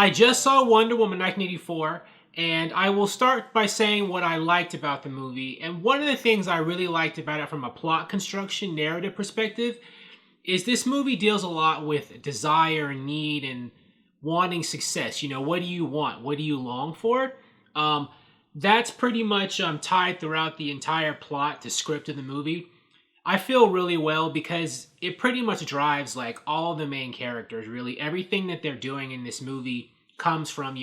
I just saw Wonder Woman 1984, and I will start by saying what I liked about the movie. And one of the things I really liked about it from a plot construction, narrative perspective, is this movie deals a lot with desire and need and wanting success. You know, what do you want? What do you long for? Um, that's pretty much tied throughout the entire plot, the script of the movie. I feel really well because it pretty much drives like all the main characters, really. Everything that they're doing in this movie comes from,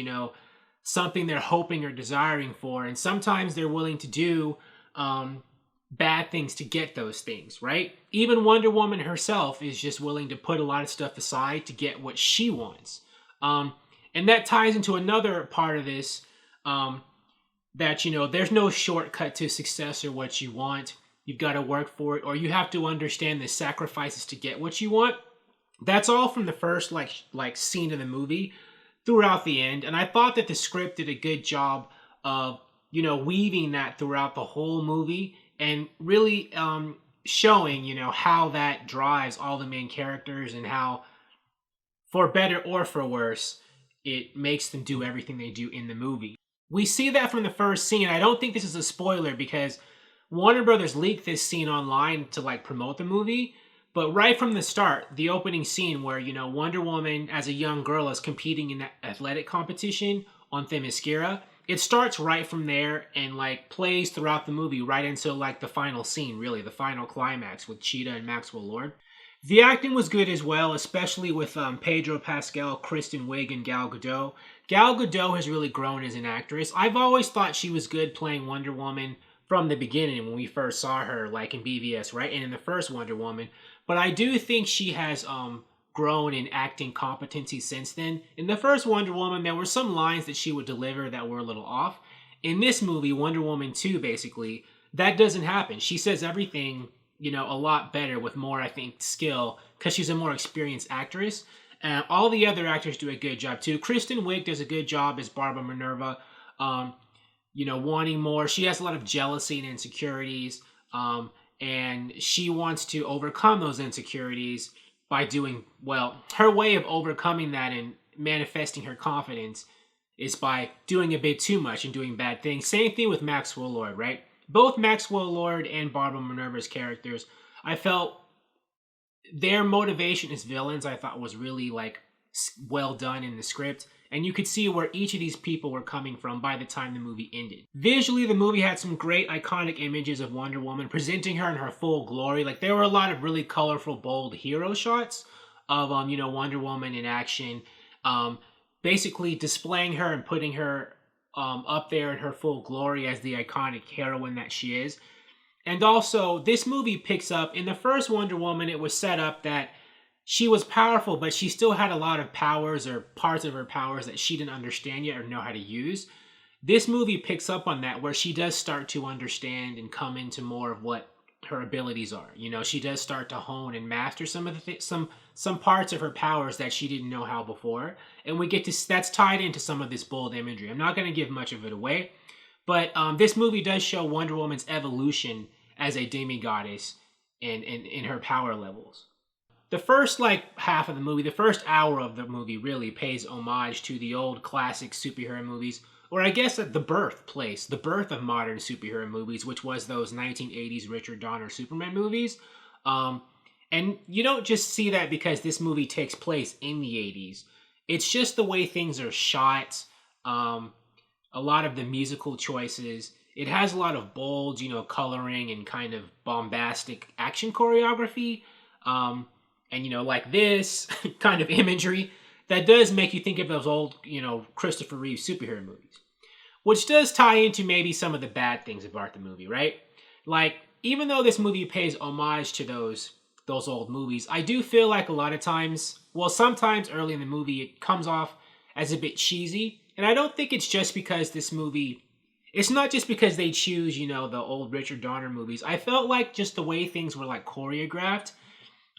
something they're hoping or desiring for. And sometimes they're willing to do bad things to get those things, right? Even Wonder Woman herself is just willing to put a lot of stuff aside to get what she wants. And that ties into another part of this that, there's no shortcut to success or what you want. You've got to work for it, or you have to understand the sacrifices to get what you want. That's all from the first like scene of the movie throughout the end. And I thought that the script did a good job of, weaving that throughout the whole movie and really showing, how that drives all the main characters and how, for better or for worse, it makes them do everything they do in the movie. We see that from the first scene. I don't think this is a spoiler because Warner Brothers leaked this scene online to promote the movie. But right from the start, the opening scene where, Wonder Woman as a young girl is competing in that athletic competition on Themyscira, it starts right from there and plays throughout the movie right until the final scene, really, the final climax with Cheetah and Maxwell Lord. The acting was good as well, especially with Pedro Pascal, Kristen Wiig, and Gal Gadot. Gal Gadot has really grown as an actress. I've always thought she was good playing Wonder Woman from the beginning when we first saw her in BVS, right? And in the first Wonder Woman. But I do think she has grown in acting competency since then. In the first Wonder Woman, there were some lines that she would deliver that were a little off. In this movie, Wonder Woman 2, basically, that doesn't happen. She says everything, a lot better with more, I think, skill because she's a more experienced actress. All the other actors do a good job too. Kristen Wiig does a good job as Barbara Minerva. Wanting more. She has a lot of jealousy and insecurities, and she wants to overcome those insecurities by doing, her way of overcoming that and manifesting her confidence is by doing a bit too much and doing bad things. Same thing with Maxwell Lord, right? Both Maxwell Lord and Barbara Minerva's characters, I felt their motivation as villains, I thought was really well done in the script. And you could see where each of these people were coming from by the time the movie ended. Visually, the movie had some great iconic images of Wonder Woman, presenting her in her full glory. There were a lot of really colorful, bold hero shots of, Wonder Woman in action. Basically displaying her and putting her up there in her full glory as the iconic heroine that she is. And also, this movie picks up, in the first Wonder Woman, it was set up that she was powerful, but she still had a lot of powers or parts of her powers that she didn't understand yet or know how to use. This movie picks up on that, where she does start to understand and come into more of what her abilities are. She does start to hone and master some of the some parts of her powers that she didn't know how before. And we get to, that's tied into some of this bold imagery. I'm not going to give much of it away, but this movie does show Wonder Woman's evolution as a demigoddess in her power levels. The first half of the movie, the first hour of the movie really pays homage to the old classic superhero movies, or I guess at the birth of modern superhero movies, which was those 1980s Richard Donner Superman movies. And you don't just see that because this movie takes place in the 80s. It's just the way things are shot, a lot of the musical choices. It has a lot of bold, coloring and kind of bombastic action choreography. And, this kind of imagery that does make you think of those old, Christopher Reeve superhero movies. Which does tie into maybe some of the bad things about the movie, right? Even though this movie pays homage to those old movies, I do feel like a lot of times, sometimes early in the movie, it comes off as a bit cheesy. And I don't think it's just because this movie, it's not just because they choose, the old Richard Donner movies. I felt like just the way things were choreographed,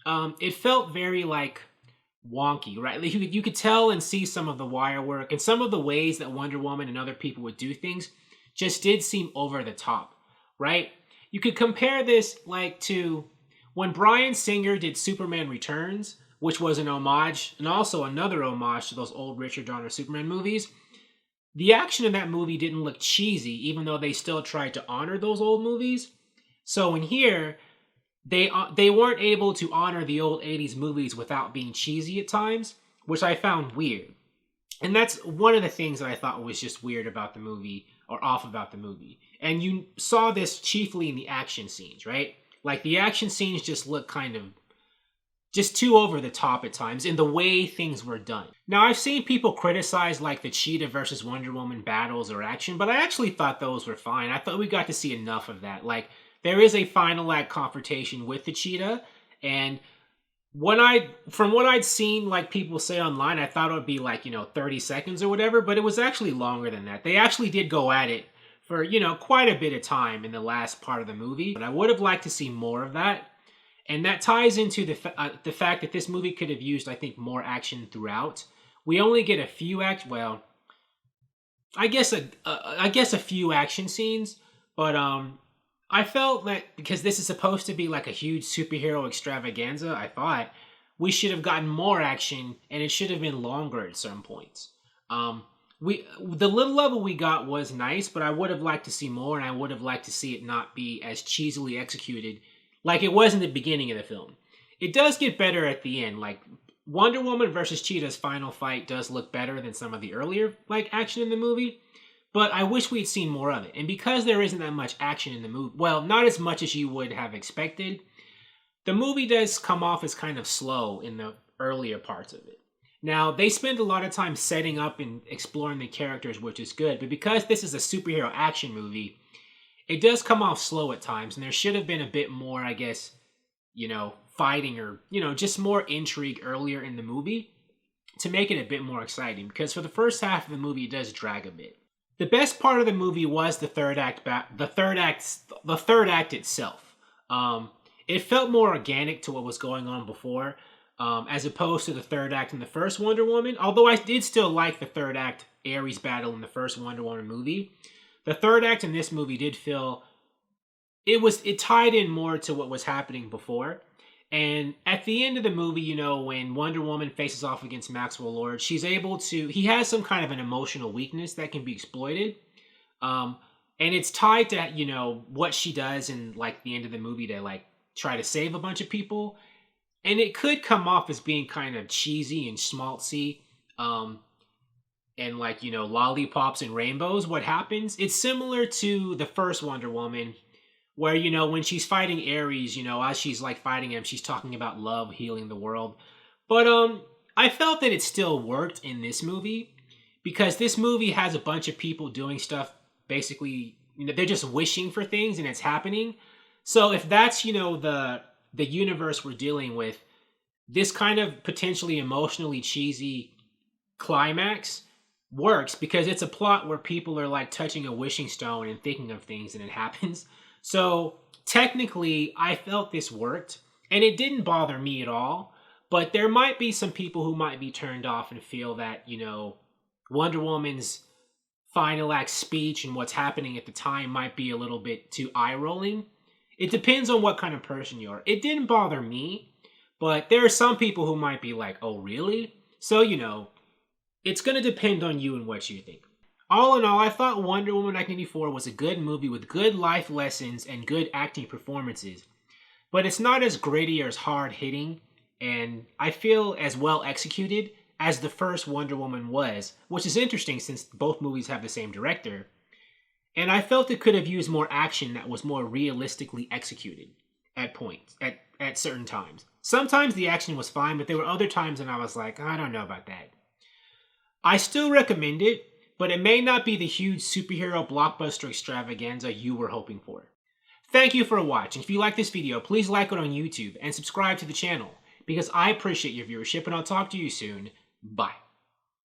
it felt very wonky, right? You could tell and see some of the wire work and some of the ways that Wonder Woman and other people would do things just did seem over the top, right? You could compare this to when Bryan Singer did Superman Returns, which was an homage, and also another homage to those old Richard Donner Superman movies. The action in that movie didn't look cheesy, even though they still tried to honor those old movies. So in here, they weren't able to honor the old 80s movies without being cheesy at times, which I found weird. And that's one of the things that I thought was just weird about the movie, or off about the movie. And you saw this chiefly in the action scenes, right? Like, the action scenes just look kind of just too over the top at times in the way things were done. Now, I've seen people criticize like the Cheetah versus Wonder Woman battles or action, but I actually thought those were fine. I thought we got to see enough of that. Like, there is a final act confrontation with the Cheetah, and from what I'd seen like people say online, I thought it would be like, 30 seconds or whatever, but it was actually longer than that. They actually did go at it for, quite a bit of time in the last part of the movie, but I would have liked to see more of that. And that ties into the fact that this movie could have used, I think, more action throughout. We only get a few I guess a few action scenes, but I felt that because this is supposed to be like a huge superhero extravaganza, I thought we should have gotten more action, and it should have been longer at some points. The little level we got was nice, but I would have liked to see more, and I would have liked to see it not be as cheesily executed like it was in the beginning of the film. It does get better at the end. Like, Wonder Woman versus Cheetah's final fight does look better than some of the earlier action in the movie, but I wish we'd seen more of it. And because there isn't that much action in the movie, well, not as much as you would have expected, the movie does come off as kind of slow in the earlier parts of it. Now, they spend a lot of time setting up and exploring the characters, which is good, but because this is a superhero action movie, it does come off slow at times, and there should have been a bit more, I guess, fighting or, just more intrigue earlier in the movie to make it a bit more exciting, because for the first half of the movie, it does drag a bit. The best part of the movie was the third act itself. It felt more organic to what was going on before, as opposed to the third act in the first Wonder Woman, although I did still like the third act Ares battle in the first Wonder Woman movie. The third act in this movie did feel it tied in more to what was happening before. And at the end of the movie, when Wonder Woman faces off against Maxwell Lord, he has some kind of an emotional weakness that can be exploited. And it's tied to, what she does in the end of the movie to try to save a bunch of people. And it could come off as being kind of cheesy and schmaltzy. And lollipops and rainbows, what happens? It's similar to the first Wonder Woman, where, when she's fighting Ares, as she's fighting him, she's talking about love healing the world. But I felt that it still worked in this movie, because this movie has a bunch of people doing stuff, basically, they're just wishing for things and it's happening. So if that's, the universe we're dealing with, this kind of potentially emotionally cheesy climax works because it's a plot where people are touching a wishing stone and thinking of things and it happens. So technically I felt this worked and it didn't bother me at all, but there might be some people who might be turned off and feel that, Wonder Woman's final act speech and what's happening at the time might be a little bit too eye-rolling. It depends on what kind of person you are. It didn't bother me, but there are some people who might be like, oh really? So, it's going to depend on you and what you think. All in all, I thought Wonder Woman 1984 was a good movie with good life lessons and good acting performances. But it's not as gritty or as hard-hitting, and I feel as well executed as the first Wonder Woman was, which is interesting since both movies have the same director. And I felt it could have used more action that was more realistically executed at points, at certain times. Sometimes the action was fine, but there were other times when I was like, I don't know about that. I still recommend it, but it may not be the huge superhero blockbuster extravaganza you were hoping for. Thank you for watching. If you like this video, please like it on YouTube and subscribe to the channel because I appreciate your viewership, and I'll talk to you soon. Bye.